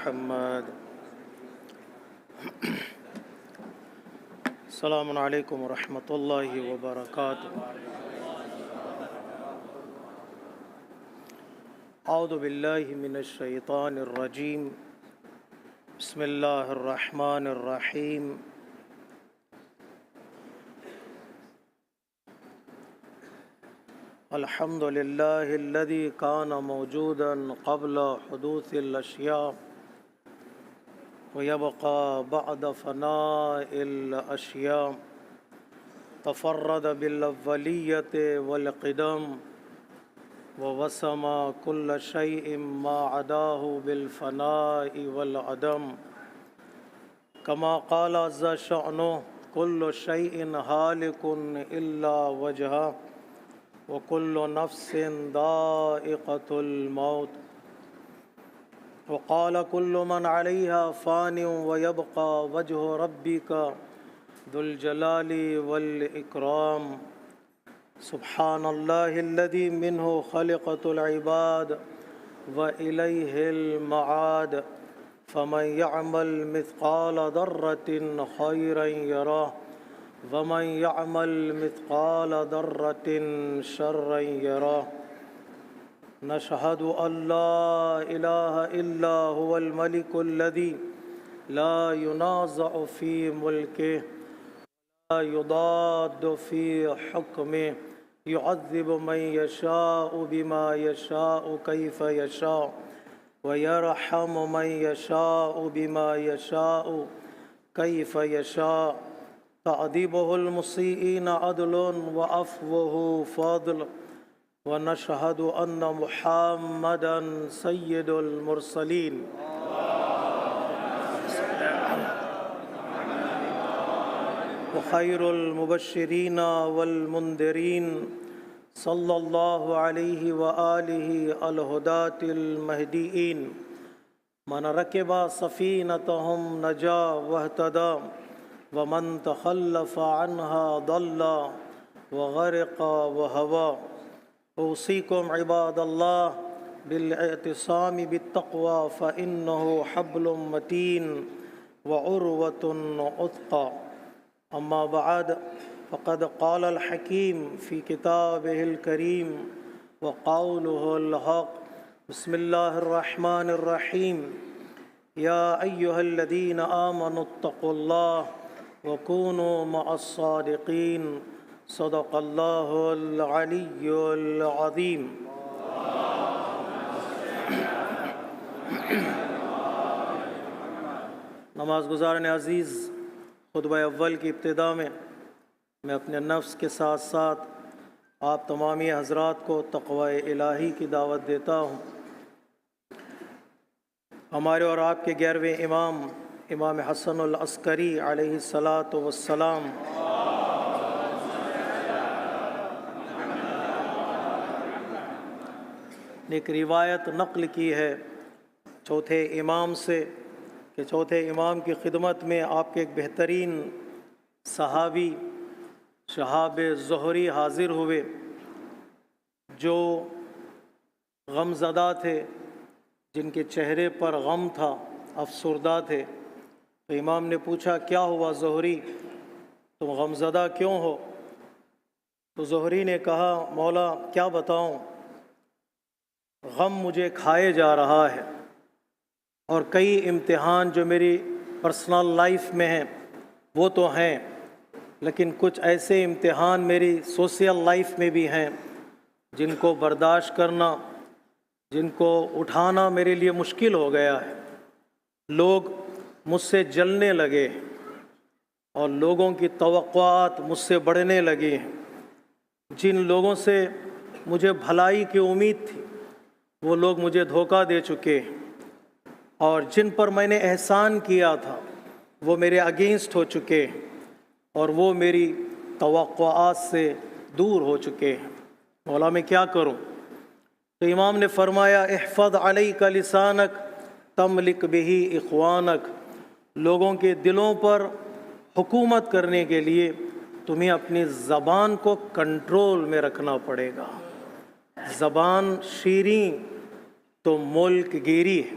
محمد. السلام علیکم ورحمۃ اللہ وبرکاتہ. اعوذ باللہ من الشیطان الرجیم. بسم اللہ الرحمن الرحیم. الحمد للہ الذی کان موجودا قبل حدوث الاشیاء ويبقى بعد فناء الأشياء. تفرد بالأولية والقدم ووسم كل شيء ما عداه بالفناء والعدم. كما قال عز شأنه كل شيء هالك إلا وجهه وكل نفس ذائقة الموت. وقال كل من عليها فان ويبقى وجه ربك ذو الجلال والإكرام. سبحان الله الذي منه خلقت العباد وإليه المعاد. فمن يعمل مثقال ذرة خيرا يره ومن يعمل مثقال ذرة شرا يره. نشهد أن لا إله إلا هو الملك الذي لا ينازع في ملكه لا يضاد في حكمه. يعذب من يشاء بما يشاء كيف يشاء ويرحم من يشاء بما يشاء كيف يشاء. تعذيبه المسيئين عدل وعفوه فضل. ونشهد أن محمدًا سيد المرسلين. وخير المبشرين والمنذرين صلى الله عليه وآله الهداة المهديين. من ركب سفينتهم نجا واهتدى ومن تخلف عنها ضل وغرق وهوى. أوصيكم عباد الله بالاعتصام بالتقوى فإنه حبل متين وعروة عتقى. أما بعد فقد قال الحكيم في كتابه الكريم وقوله الحق. بسم الله الرحمن الرحيم. يا أيها الذين آمنوا اتقوا الله وكونوا مع الصادقين. صدق اللہ العلی العظیم. نماز گزارن عزیز، خطبہ اول کی ابتدا میں اپنے نفس کے ساتھ ساتھ آپ تمامی حضرات کو تقوی الہی کی دعوت دیتا ہوں. ہمارے اور آپ کے 11ویں امام حسن العسکری علیہ الصلاۃ والسلام نے ایک روایت نقل کی ہے چوتھے امام سے کہ چوتھے امام کی خدمت میں آپ کے ایک بہترین صحابی شہاب زہری حاضر ہوئے جو غم زدہ تھے، جن کے چہرے پر غم تھا، افسردہ تھے. تو امام نے پوچھا کیا ہوا زہری، تم غم زدہ کیوں ہو؟ تو زہری نے کہا مولا کیا بتاؤں، غم مجھے کھائے جا رہا ہے اور کئی امتحان جو میری پرسنل لائف میں ہیں وہ تو ہیں، لیکن کچھ ایسے امتحان میری سوشل لائف میں بھی ہیں جن کو برداشت کرنا، جن کو اٹھانا میرے لیے مشکل ہو گیا ہے. لوگ مجھ سے جلنے لگے اور لوگوں کی توقعات مجھ سے بڑھنے لگی ہیں. جن لوگوں سے مجھے بھلائی کی امید تھی وہ لوگ مجھے دھوکہ دے چکے ہیں، اور جن پر میں نے احسان کیا تھا وہ میرے اگینسٹ ہو چکے ہیں اور وہ میری توقعات سے دور ہو چکے ہیں. مولا میں کیا کروں؟ تو امام نے فرمایا احفظ علیک لسانک تملک بہ اخوانک. لوگوں کے دلوں پر حکومت کرنے کے لیے تمہیں اپنی زبان کو کنٹرول میں رکھنا پڑے گا. زبان شیریں تو ملک گیری ہے.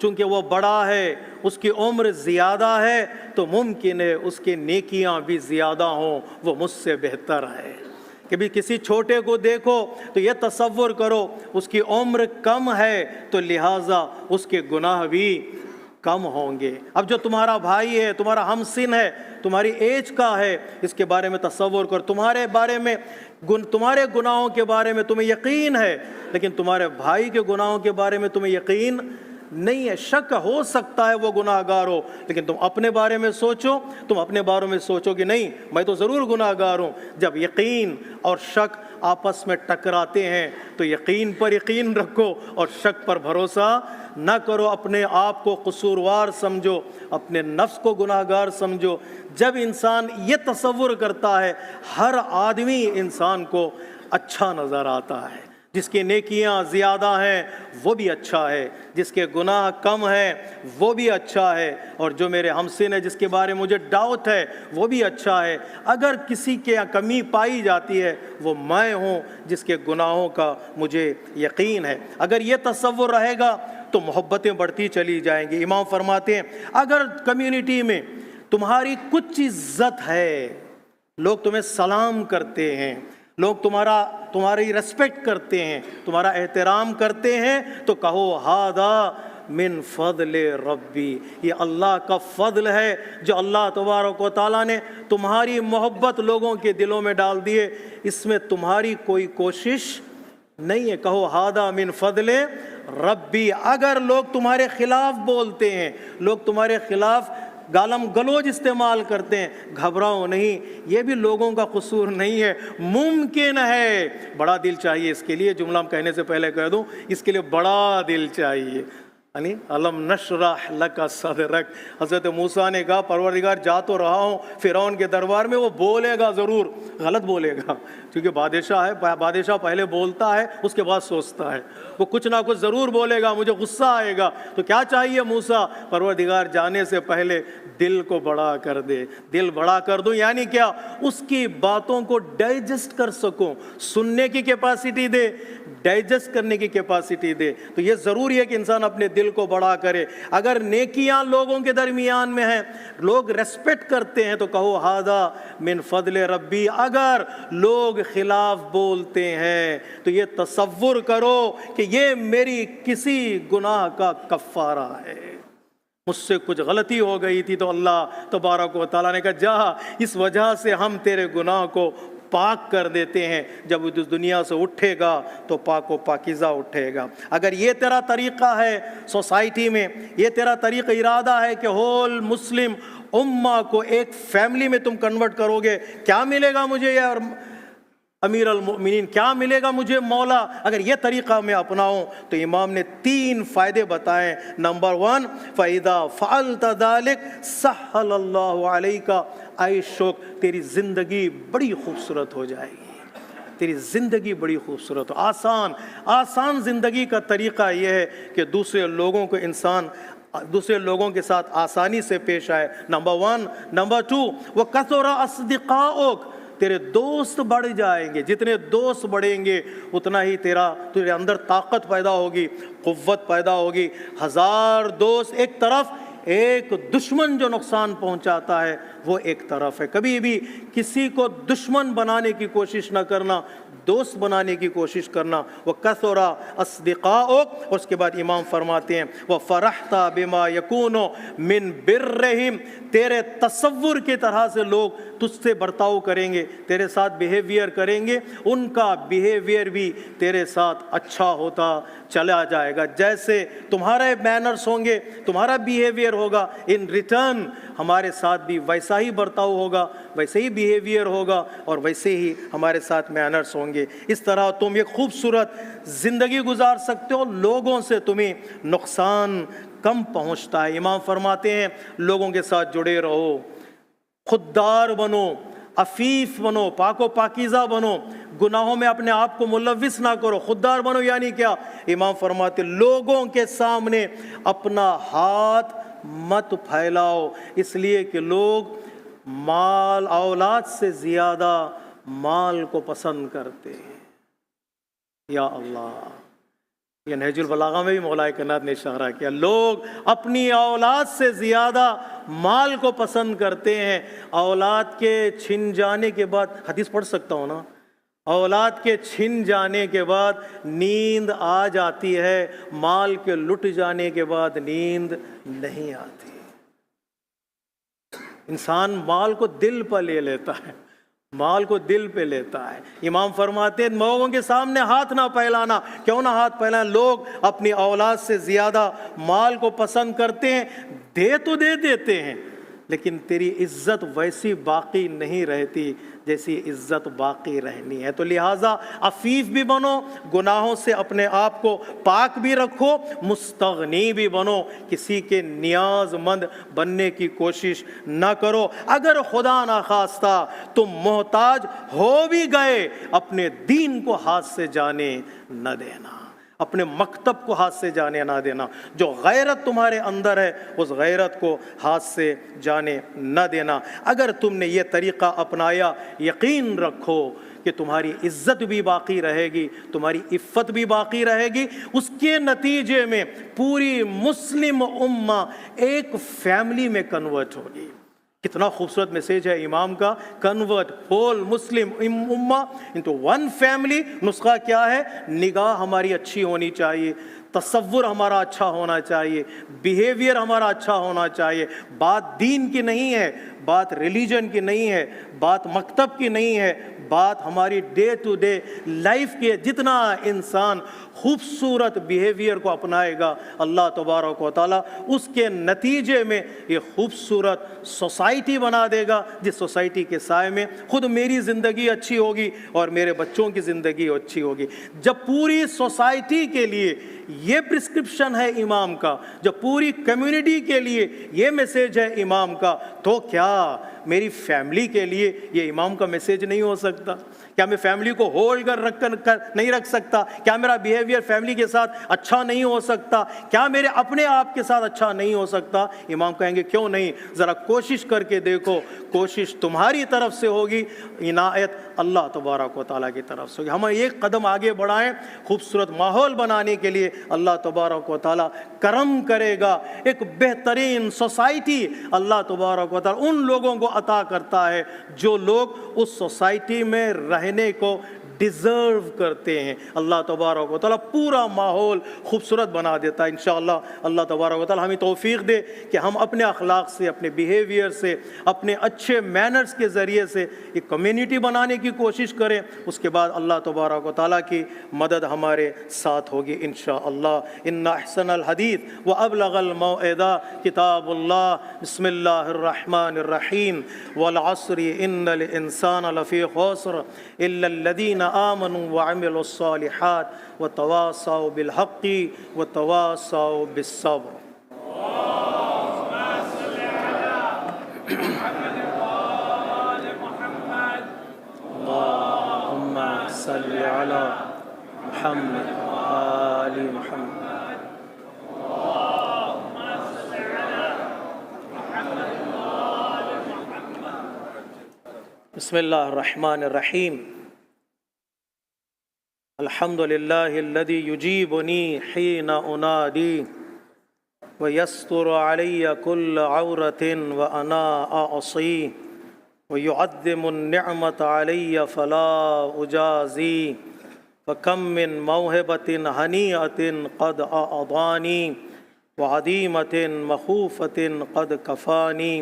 چونکہ وہ بڑا ہے، اس کی عمر زیادہ ہے، تو ممکن ہے اس کی نیکیاں بھی زیادہ ہوں، وہ مجھ سے بہتر ہے۔ کبھی کسی چھوٹے کو دیکھو تو یہ تصور کرو اس کی عمر کم ہے تو لہٰذا اس کے گناہ بھی کم ہوں گے۔ اب جو تمہارا بھائی ہے، تمہارا ہمسن ہے، تمہاری ایج کا ہے، اس کے بارے میں تصور کر، تمہارے بارے میں تمہارے گناہوں کے بارے میں تمہیں یقین ہے، لیکن تمہارے بھائی کے گناہوں کے بارے میں تمہیں یقین نہیں ہے، شک ہو سکتا ہے وہ گناہ گار ہو، لیکن تم اپنے بارے میں سوچو، تم اپنے بارے میں سوچو کہ نہیں میں تو ضرور گناہ گار ہوں۔ جب یقین اور شک آپس میں ٹکراتے ہیں تو یقین پر یقین رکھو اور شک پر بھروسہ نہ کرو، اپنے آپ کو قصوروار سمجھو، اپنے نفس کو گناہ گار سمجھو۔ جب انسان یہ تصور کرتا ہے، ہر آدمی انسان کو اچھا نظر آتا ہے، جس کی نیکیاں زیادہ ہیں وہ بھی اچھا ہے، جس کے گناہ کم ہیں وہ بھی اچھا ہے، اور جو میرے ہمسن ہے جس کے بارے میں مجھے ڈاؤٹ ہے وہ بھی اچھا ہے۔ اگر کسی کے کمی پائی جاتی ہے وہ میں ہوں جس کے گناہوں کا مجھے یقین ہے۔ اگر یہ تصور رہے گا تو محبتیں بڑھتی چلی جائیں گی۔ امام فرماتے ہیں اگر کمیونٹی میں تمہاری کچھ عزت ہے، لوگ تمہیں سلام کرتے ہیں، لوگ تمہاری ریسپیکٹ کرتے ہیں، تمہارا احترام کرتے ہیں، تو کہو ہذا من فضل ربی، یہ اللہ کا فضل ہے جو اللہ تبارک و تعالیٰ نے تمہاری محبت لوگوں کے دلوں میں ڈال دی ہے، اس میں تمہاری کوئی کوشش نہیں ہے۔ کہو ہذا من فضل ربی۔ اگر لوگ تمہارے خلاف بولتے ہیں، لوگ تمہارے خلاف گالم گلوچ استعمال کرتے ہیں، گھبراؤ نہیں، یہ بھی لوگوں کا قصور نہیں ہے، ممکن ہے۔ بڑا دل چاہیے اس کے لیے، جملہ کہنے سے پہلے کہہ دوں، اس کے لیے بڑا دل چاہیے۔ یعنی علم نشرح لک صدرک، حضرت موسیٰ نے کہا پروردگار جا تو رہا ہوں فرعون کے دربار میں، وہ بولے گا ضرور، غلط بولے گا کیونکہ بادشاہ ہے، بادشاہ پہلے بولتا ہے اس کے بعد سوچتا ہے، وہ کچھ نہ کچھ ضرور بولے گا، مجھے غصہ آئے گا۔ تو کیا چاہیے موسیٰ؟ پروردگار جانے سے پہلے دل کو بڑا کر دے، دل بڑا کر دوں، یعنی کیا؟ اس کی باتوں کو ڈائجسٹ کر سکوں، سننے کی کیپیسٹی دے، ڈائجسٹ کرنے کی کیپیسٹی دے۔ تو یہ ضروری ہے کہ انسان اپنے دل کو بڑا کرے۔ اگر نیکیاں لوگوں کے درمیان میں ہیں، لوگ ریسپیکٹ کرتے ہیں، تو کہو ھذا من فضل ربی۔ اگر لوگ خلاف بولتے ہیں تو یہ تصور کرو کہ یہ میری کسی گناہ کا کفارہ ہے، مجھ سے کچھ غلطی ہو گئی تھی تو اللہ تبارک و تعالیٰ نے کہا جا، اس وجہ سے ہم تیرے گناہ کو پاک کر دیتے ہیں، جب اس دنیا سے اٹھے گا تو پاک و پاکیزہ اٹھے گا۔ اگر یہ تیرا طریقہ ہے سوسائٹی میں، یہ تیرا طریقہ ارادہ ہے کہ ہول مسلم امہ کو ایک فیملی میں تم کنورٹ کرو گے، کیا ملے گا مجھے یا امیر المؤمنین، کیا ملے گا مجھے مولا؟ اگر یہ طریقہ میں اپناؤں تو امام نے 3 فائدے بتائے۔ نمبر 1، فَإِذَا فَعَلْتَ ذَلِكَ سَهَّلَ اللَّهُ عَلَيْكَ عَيْشُكَ، تیری زندگی بڑی خوبصورت ہو جائے گی، تیری زندگی بڑی خوبصورت ہو، آسان زندگی کا طریقہ یہ ہے کہ دوسرے لوگوں کے ساتھ آسانی سے پیش آئے، نمبر 1۔ نمبر 2، وَكَثُرَ أَصْدِقَاؤُكَ، تیرے دوست بڑھ جائیں گے، جتنے دوست بڑھیں گے اتنا ہی تیرے اندر طاقت پیدا ہوگی، قوت پیدا ہوگی۔ 1000 دوست ایک طرف، ایک دشمن جو نقصان پہنچاتا ہے وہ ایک طرف ہے۔ کبھی بھی کسی کو دشمن بنانے کی کوشش نہ کرنا، دوست بنانے کی کوشش کرنا۔ وَكَثُرَ أَصْدِقَاؤُكَ، اور اس کے بعد امام فرماتے ہیں وَفَرَحْتَ بِمَا يَكُونُ مِن بِرِّهِمْ، تیرے تصور کی طرح سے لوگ تجھ سے برتاؤ کریں گے، تیرے ساتھ بیہیویئر کریں گے، ان کا بیہیویئر بھی تیرے ساتھ اچھا ہوتا چلا جائے گا۔ جیسے تمہارے مینرز ہوں گے، تمہارا بیہیویئر ہوگا، ان ریٹرن ہمارے ساتھ بھی ویسا ہی برتاؤ ہوگا، ویسے ہی بیہیویئر ہوگا، اور ویسے ہی ہمارے ساتھ مینرز ہوں گے۔ اس طرح تم ایک خوبصورت زندگی گزار سکتے ہو، لوگوں سے تمہیں نقصان کم پہنچتا ہے۔ امام فرماتے ہیں لوگوں کے ساتھ جڑے رہو، خوددار بنو، عفیف بنو، پاک و پاکیزہ بنو، گناہوں میں اپنے آپ کو ملوث نہ کرو۔ خوددار بنو یعنی کیا؟ امام فرماتے لوگوں کے سامنے اپنا ہاتھ مت پھیلاؤ، اس لیے کہ لوگ مال اولاد سے زیادہ مال کو پسند کرتے ہیں۔ یا اللہ، یہ نہج البلاغہ میں بھی مولا کائنات نے اشارہ کیا، لوگ اپنی اولاد سے زیادہ مال کو پسند کرتے ہیں۔ اولاد کے چھن جانے کے بعد، حدیث پڑھ سکتا ہوں نا، اولاد کے چھن جانے کے بعد نیند آ جاتی ہے، مال کے لٹ جانے کے بعد نیند نہیں آتی۔ انسان مال کو دل پر لے لیتا ہے، مال کو دل پہ لیتا ہے۔ امام فرماتے ہیں لوگوں کے سامنے ہاتھ نہ پھیلانا۔ کیوں نہ ہاتھ پھیلانا؟ لوگ اپنی اولاد سے زیادہ مال کو پسند کرتے ہیں، دے تو دے دیتے ہیں لیکن تیری عزت ویسی باقی نہیں رہتی جیسی عزت باقی رہنی ہے۔ تو لہٰذا عفیف بھی بنو، گناہوں سے اپنے آپ کو پاک بھی رکھو، مستغنی بھی بنو، کسی کے نیاز مند بننے کی کوشش نہ کرو۔ اگر خدا نخواستہ تم محتاج ہو بھی گئے، اپنے دین کو ہاتھ سے جانے نہ دینا، اپنے مکتب کو ہاتھ سے جانے نہ دینا۔ جو غیرت تمہارے اندر ہے اس غیرت کو ہاتھ سے جانے نہ دینا۔ اگر تم نے یہ طریقہ اپنایا، یقین رکھو کہ تمہاری عزت بھی باقی رہے گی، تمہاری عفت بھی باقی رہے گی۔ اس کے نتیجے میں پوری مسلم امہ ایک فیملی میں کنورٹ ہوگی۔ کتنا خوبصورت میسیج ہے امام کا، کنورٹ ہول مسلم امہ انٹو ون فیملی۔ نسخہ کیا ہے؟ نگاہ ہماری اچھی ہونی چاہیے، تصور ہمارا اچھا ہونا چاہیے، بیہیویئر ہمارا اچھا ہونا چاہیے۔ بات دین کی نہیں ہے، بات ریلیجن کی نہیں ہے، بات مکتب کی نہیں ہے، بات ہماری ڈے ٹو ڈے لائف کی ہے۔ جتنا انسان خوبصورت بیہیویئر کو اپنائے گا، اللہ تبارک و تعالیٰ اس کے نتیجے میں یہ خوبصورت سوسائٹی بنا دے گا، جس سوسائٹی کے سائے میں خود میری زندگی اچھی ہوگی اور میرے بچوں کی زندگی اچھی ہوگی۔ جب پوری سوسائٹی کے لیے یہ پرسکرپشن ہے امام کا، جب پوری کمیونٹی کے لیے یہ میسیج ہے امام کا، تو کیا میری فیملی کے لیے یہ امام کا میسیج نہیں ہو سکتا؟ کیا میں فیملی کو ہولڈ کر نہیں رکھ سکتا؟ کیا میرا بیہیویئر فیملی کے ساتھ اچھا نہیں ہو سکتا؟ کیا میرے اپنے آپ کے ساتھ اچھا نہیں ہو سکتا؟ امام کہیں گے کیوں نہیں، ذرا کوشش کر کے دیکھو، کوشش تمہاری طرف سے ہوگی، عنایت اللہ تبارک و تعالیٰ کی طرف سے ہوگی۔ ہم ایک قدم آگے بڑھائیں، خوبصورت ماحول بنانے کے لیے اللہ تبارک و تعالیٰ کرم کرے گا۔ ایک بہترین سوسائٹی اللہ تبارک و تعالیٰ ان لوگوں کو عطا کرتا ہے جو لوگ اس سوسائٹی میں رہنے کو ڈیزرو کرتے ہیں۔ اللہ تبارک و تعالیٰ پورا ماحول خوبصورت بنا دیتا ہے انشاءاللہ۔ اللہ تبارک و تعالیٰ ہمیں توفیق دے کہ ہم اپنے اخلاق سے، اپنے بیہیویئر سے، اپنے اچھے مینرز کے ذریعے سے ایک کمیونٹی بنانے کی کوشش کریں۔ اس کے بعد اللہ تبارک و تعالیٰ کی مدد ہمارے ساتھ ہوگی انشاءاللہ۔ ان احسن الحدیث وابلغ الموعظہ کتاب اللہ، بسم اللہ الرحمن الرحیم، والعصر ان الانسان لفی خسر الا الذین آمنوا وعملوا الصالحات وتواصوا بالحق وتواصوا بالصبر۔ اللهم صل على محمد وآل محمد۔ بسم اللہ الرحمن الرحیم۔ الحمد للہ الذی یجیبنی حین انادی ویستر علی کل عورۃ وانا اعصی ویعظم النعمت علی فلا اجازی فکم من موہبۃ ہنیئۃ قد اعطانی وعدیمۃ مخوفۃ قد کفانی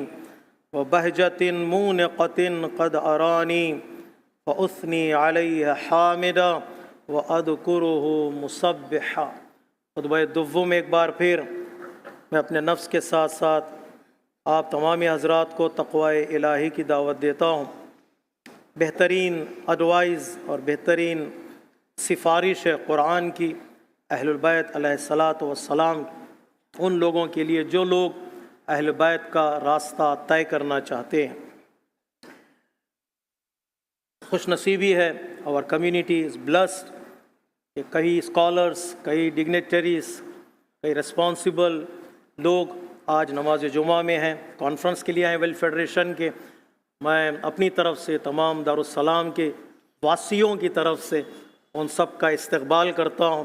وبہجۃ مونقۃ قد ارانی فاثنی علیہ حامدا وَأَذْكُرُهُ مُسَبِّحًا۔ خطبہ دوم ایک بار پھر میں اپنے نفس کے ساتھ ساتھ آپ تمام حضرات کو تقوی الہی کی دعوت دیتا ہوں۔ بہترین ایڈوائز اور بہترین سفارش ہے قرآن کی اہل البیت علیہ الصلاۃ والسلام ان لوگوں کے لیے جو لوگ اہل بیت کا راستہ طے کرنا چاہتے ہیں۔ خوش نصیبی ہے، اور کمیونٹی از بلسڈ کہ کئی اسکالرس، کئی ڈگنیٹریز، کئی ریسپانسبل لوگ آج نماز جمعہ میں ہیں، کانفرنس کے لیے آئے ورلڈ فیڈریشن کے۔ میں اپنی طرف سے تمام دارالسلام کے واسیوں کی طرف سے ان سب کا استقبال کرتا ہوں۔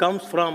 comes from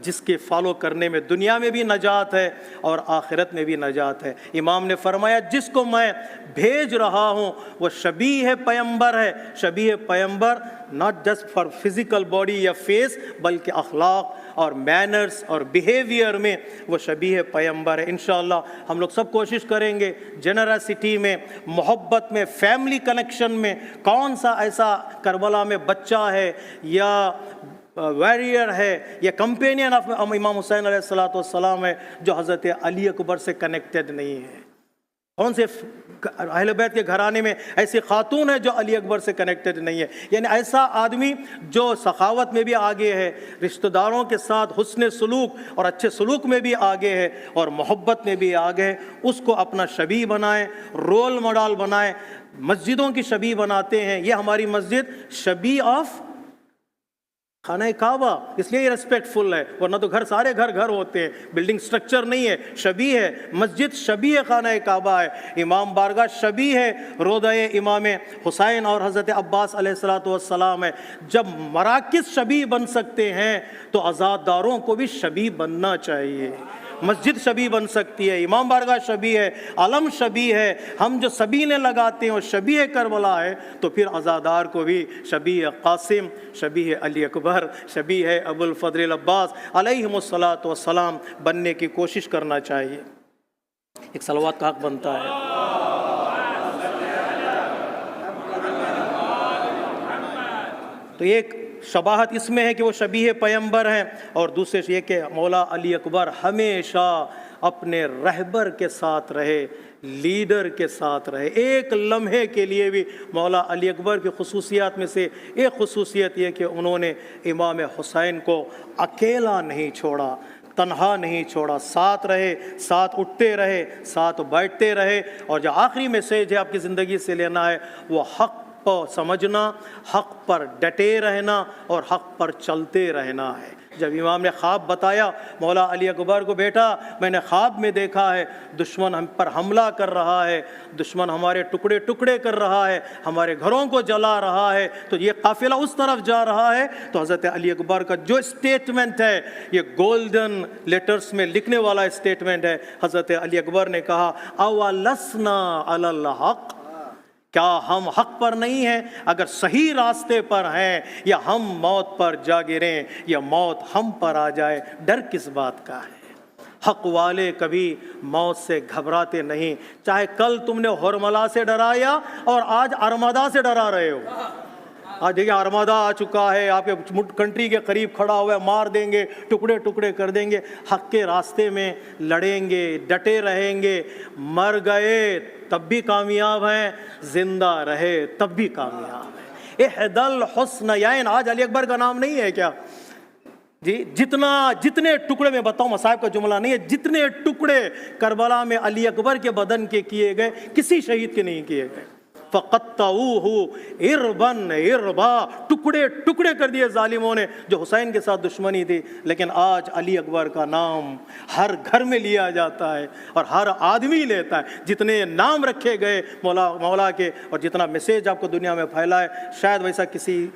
جس کے فالو کرنے میں دنیا میں بھی نجات ہے اور آخرت میں بھی نجات ہے۔ امام نے فرمایا جس کو میں بھیج رہا ہوں وہ شبیہ پیمبر ہے۔ شبیہ پیمبر not just for physical body یا فیس، بلکہ اخلاق اور مینرز اور بیہیویئر میں وہ شبیہ پیمبر ہے۔ انشاءاللہ ہم لوگ سب کوشش کریں گے جنراسٹی میں، محبت میں، فیملی کنیکشن میں، کون سا ایسا کربلا میں بچہ ہے یا ویریئر ہے یا کمپینین آف امام حسین علیہ السلام ہے جو حضرت علی اکبر سے کنیکٹڈ نہیں ہے؟ کون سے اہل بیت کے گھرانے میں ایسی خاتون ہے جو علی اکبر سے کنیکٹڈ نہیں ہے؟ یعنی ایسا آدمی جو سخاوت میں بھی آگے ہے، رشتہ داروں کے ساتھ حسن سلوک اور اچھے سلوک میں بھی آگے ہے اور محبت میں بھی آگے ہے، اس کو اپنا شبیہ بنائیں، رول ماڈل بنائیں۔ مسجدوں کی شبیہ بناتے ہیں، یہ ہماری مسجد شبیہ آف خانہ کعبہ، اس لیے یہ ریسپیکٹ فل ہے، ورنہ تو سارے گھر ہوتے ہیں، بلڈنگ سٹرکچر نہیں ہے، شبیہ ہے۔ مسجد شبیہ خانہ کعبہ ہے، امام بارگاہ شبیہ ہے روضہ امام حسین اور حضرت عباس علیہ السلام ہے۔ جب مراکز شبیہ بن سکتے ہیں تو عزاداروں کو بھی شبیہ بننا چاہیے۔ مسجد شبیہ بن سکتی ہے، امام بارگاہ شبیہ ہے، علم شبیہ ہے، ہم جو سبینے لگاتے ہیں وہ شبیہ کربلا ہے، تو پھر عزادار کو بھی شبیہ قاسم، شبیہ علی اکبر، شبیہ ابو الفضل العباس علیہم الصلاۃ والسلام بننے کی کوشش کرنا چاہیے۔ ایک صلوات کا حق بنتا ہے۔ تو ایک شباہت اس میں ہے کہ وہ شبیہ پیمبر ہیں، اور دوسرے یہ کہ مولا علی اکبر ہمیشہ اپنے رہبر کے ساتھ رہے، لیڈر کے ساتھ رہے۔ ایک لمحے کے لیے بھی مولا علی اکبر کی خصوصیات میں سے ایک خصوصیت یہ کہ انہوں نے امام حسین کو اکیلا نہیں چھوڑا، تنہا نہیں چھوڑا، ساتھ رہے، ساتھ اٹھتے رہے، ساتھ بیٹھتے رہے۔ اور جو آخری میسیج ہے آپ کی زندگی سے لینا ہے وہ حق کو سمجھنا، حق پر ڈٹے رہنا اور حق پر چلتے رہنا ہے۔ جب امام نے خواب بتایا مولا علی اکبر کو، بیٹا میں نے خواب میں دیکھا ہے دشمن ہم پر حملہ کر رہا ہے، دشمن ہمارے ٹکڑے ٹکڑے کر رہا ہے، ہمارے گھروں کو جلا رہا ہے، تو یہ قافلہ اس طرف جا رہا ہے۔ تو حضرت علی اکبر کا جو اسٹیٹمنٹ ہے یہ گولڈن لیٹرز میں لکھنے والا اسٹیٹمنٹ ہے۔ حضرت علی اکبر نے کہا اولسنا علی الحق، کیا ہم حق پر نہیں ہیں؟ اگر صحیح راستے پر ہیں، یا ہم موت پر جا گریں یا موت ہم پر آ جائے، ڈر کس بات کا ہے؟ حق والے کبھی موت سے گھبراتے نہیں، چاہے کل تم نے ہرملا سے ڈرایا اور آج ارمدا سے ڈرا رہے ہو۔ آج دیکھیں ارمادہ آ چکا ہے، آپ کے کنٹری کے قریب کھڑا ہوا ہے، مار دیں گے، ٹکڑے ٹکڑے کر دیں گے۔ حق کے راستے میں لڑیں گے، ڈٹے رہیں گے، مر گئے تب بھی کامیاب ہیں، زندہ رہے تب بھی کامیاب ہیں۔ احد الحسنیین، آج علی اکبر کا نام نہیں ہے کیا؟ جی جتنے ٹکڑے میں بتاؤں، مصائب کا جملہ نہیں ہے، جتنے ٹکڑے کربلا میں علی اکبر کے بدن کے کیے گئے کسی شہید کے نہیں کیے گئے۔ فَقَطَّعُوهُ عِرْبًا عِرْبًا، ٹکڑے ٹکڑے کر دیے ظالموں نے جو حسین کے ساتھ دشمنی تھی۔ لیکن آج علی اکبر کا نام ہر گھر میں لیا جاتا ہے اور ہر آدمی لیتا ہے۔ جتنے نام رکھے گئے مولا کے اور جتنا میسیج آپ کو دنیا میں پھیلا ہے، شاید ویسا کسی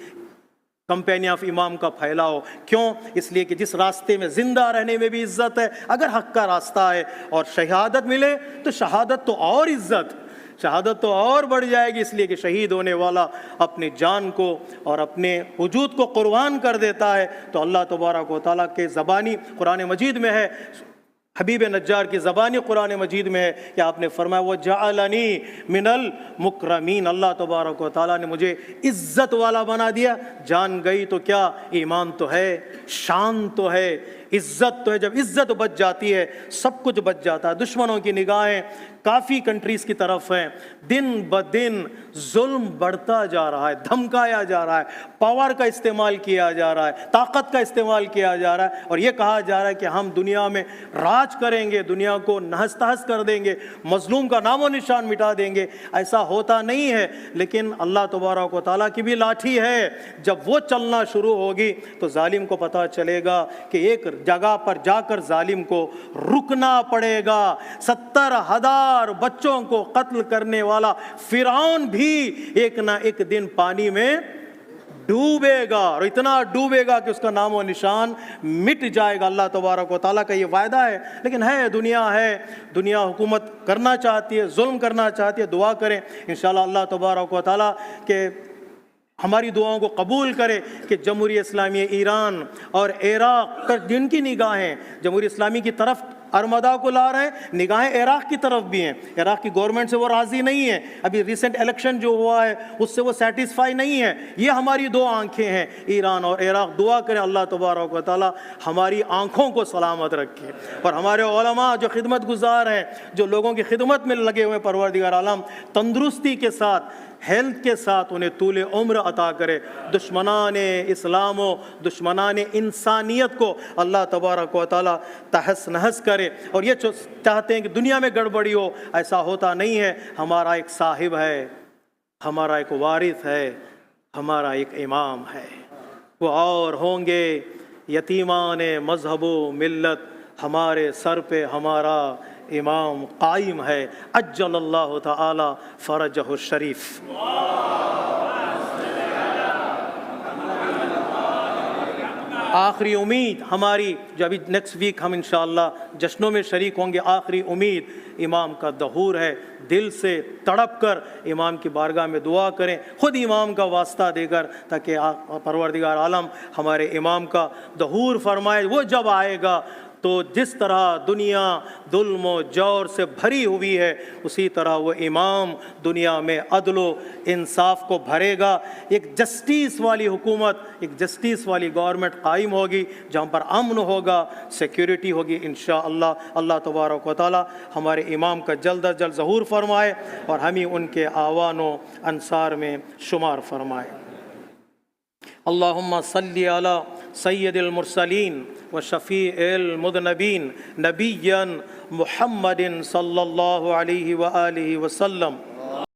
کمپینی آف امام کا پھیلاؤ۔ کیوں؟ اس لیے کہ جس راستے میں زندہ رہنے میں بھی عزت ہے، اگر حق کا راستہ ہے اور شہادت ملے تو شہادت تو اور عزت، شہادت تو اور بڑھ جائے گی، اس لیے کہ شہید ہونے والا اپنی جان کو اور اپنے وجود کو قربان کر دیتا ہے۔ تو اللہ تبارک و تعالیٰ کے زبانی قرآن مجید میں ہے، حبیب نجار کی زبانی قرآن مجید میں ہے کہ آپ نے فرمایا وَجَعَلَنِي مِنَ الْمُكْرَمِينَ، اللہ تبارک و تعالیٰ نے مجھے عزت والا بنا دیا۔ جان گئی تو کیا، ایمان تو ہے، شان تو ہے، عزت تو ہے۔ جب عزت بچ جاتی ہے سب کچھ بچ جاتا ہے۔ دشمنوں کی نگاہیں کافی کنٹریز کی طرف ہیں، دن بدن ظلم بڑھتا جا رہا ہے، دھمکایا جا رہا ہے، پاور کا استعمال کیا جا رہا ہے، طاقت کا استعمال کیا جا رہا ہے، اور یہ کہا جا رہا ہے کہ ہم دنیا میں راج کریں گے، دنیا کو نہس تہس کر دیں گے، مظلوم کا نام و نشان مٹا دیں گے۔ ایسا ہوتا نہیں ہے، لیکن اللہ تبارک و تعالیٰ کی بھی لاٹھی ہے، جب وہ چلنا شروع ہوگی تو ظالم کو پتہ چلے گا کہ ایک جگہ پر جا کر ظالم کو رکنا پڑے گا۔ 70,000 بچوں کو قتل کرنے والا فرعون بھی ایک نہ ایک دن پانی میں ڈوبے گا اور اتنا ڈوبے گا کہ اس کا نام و نشان مٹ جائے گا۔ اللہ تبارک و تعالیٰ کا یہ وعدہ ہے، لیکن دنیا حکومت کرنا چاہتی ہے، ظلم کرنا چاہتی ہے۔ دعا کریں انشاءاللہ اللہ تبارک و تعالیٰ کہ ہماری دعاؤں کو قبول کرے کہ جمہوریہ اسلامی ایران اور عراق پر جن کی نگاہیں جمہوریہ اسلامی کی طرف ارمدا کو لا رہے ہیں، نگاہیں عراق کی طرف بھی ہیں۔ عراق کی گورنمنٹ سے وہ راضی نہیں ہے، ابھی ریسنٹ الیکشن جو ہوا ہے اس سے وہ سیٹسفائی نہیں ہے۔ یہ ہماری دو آنکھیں ہیں، ایران اور عراق۔ دعا کریں اللہ تبارک و تعالیٰ ہماری آنکھوں کو سلامت رکھے، اور ہمارے علماء جو خدمت گزار ہیں، جو لوگوں کی خدمت میں لگے ہوئے، پروردگار عالم تندرستی کے ساتھ، ہیلتھ کے ساتھ انہیں طول عمر عطا کرے۔ دشمنان اسلام و دشمنان انسانیت کو اللہ تبارک و تعالیٰ تہس نہس کرے، اور یہ چاہتے ہیں کہ دنیا میں گڑبڑی ہو، ایسا ہوتا نہیں ہے۔ ہمارا ایک صاحب ہے، ہمارا ایک وارث ہے، ہمارا ایک امام ہے، وہ اور ہوں گے یتیمان مذہب و ملت، ہمارے سر پہ ہمارا امام قائم ہے، عجل اللہ تعالی فرجہ الشریف۔ آخری امید ہماری، جو ابھی نیکسٹ ویک ہم انشاءاللہ جشنوں میں شریک ہوں گے، آخری امید امام کا ظہور ہے۔ دل سے تڑپ کر امام کی بارگاہ میں دعا کریں، خود امام کا واسطہ دے کر، تاکہ پروردگار عالم ہمارے امام کا ظہور فرمائے۔ وہ جب آئے گا تو جس طرح دنیا ظلم و جور سے بھری ہوئی ہے، اسی طرح وہ امام دنیا میں عدل و انصاف کو بھرے گا۔ ایک جسٹس والی حکومت، ایک جسٹس والی گورنمنٹ قائم ہوگی، جہاں پر امن ہوگا، سیکیورٹی ہوگی انشاءاللہ۔ اللہ تبارک و تعالی ہمارے امام کا جلد از جلد ظہور فرمائے، اور ہمیں ان کے اعوان و انصار میں شمار فرمائے۔ اللہم صلی علی سید المرسلین و شفیع المذنبین نبیًا محمد صلی اللہ علیہ وآلہ وسلم۔